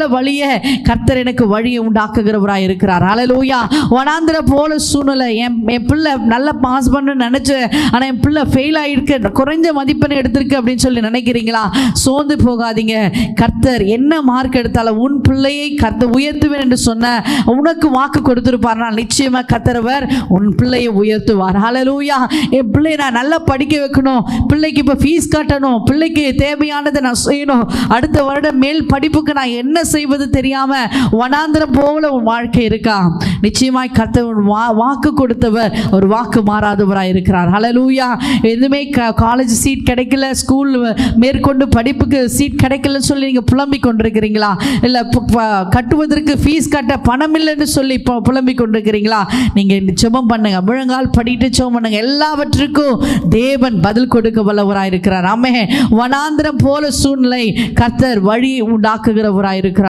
போல வழியை கர்த்தர் எனக்கு வழியை உண்டாக்குகிறவராக இருக்கிறார். ஹல்லேலூயா. வனாந்திரம் போல சூழ்நிலை, என் பிள்ளை நல்லா பாஸ் பண்ணு நினைச்சேன், ஆனால் என் பிள்ளை ஃபெயில் ஆகிருக்கு, குறைஞ்ச மதிப்பெண் எடுத்திருக்கு அப்படின்னு சொல்லி நினைக்கிறீங்களா? சோர்ந்து போகாதீங்க. கர்த்தர் என்ன மார்க் எடுத்தாலும் உன் பிள்ளையை கர்த்தர் உயர்த்துவேன் என்று சொன்ன உனக்கு வாக்கு கொடுத்திருப்பார். நிச்சயமா கர்த்தரவர் உன் பிள்ளையை உயர்த்துவார். ஹல்லேலூயா. என் பிள்ளையை நான் நல்லா படிக்க வைக்கணும், பிள்ளைக்கு இப்போ ஃபீஸ் கட்டணும், பிள்ளைக்கு தேவையானதை நான் செய்யணும், அடுத்த வருடம் மேல் படிப்புக்கு நான் என்ன செய்வது தெரியாம வனாந்திரம் போல உன் வாழ்க்கை இருக்கா? நிச்சயமாய் கர்த்தர் வாக்கு கொடுத்தவர் ஒரு வாக்கு மாறாதவராக இருக்கிறார். ஹல்லேலூயா. எதுவுமே காலேஜ் சீட் கிடைக்கல, ஸ்கூல் மேற்கொண்டு படிப்புக்கு சீட் கிடைக்கலன்னு சொல்லி நீங்கள் புலம்பிக் கொண்டிருக்கிறீங்களா? இல்லை கட்டுவதற்கு ஃபீஸ் கட்ட பணம் இல்லைன்னு சொல்லி இப்போ புலம்பிக் கொண்டிருக்கிறீங்களா? நீங்கள் ஜெபம் பண்ணுங்க, முழங்கால் படிட்டு ஜெபம் பண்ணுங்க. எல்லாவற்றுக்கும் தேவன் பதில் கொடுக்க வல்லவராக இருக்கிறார். ஆமென். வனாந்திரம் போல சூழ்நிலை கர்த்தர் வழி உண்டாக்குகிறவராக இருக்கிறார்.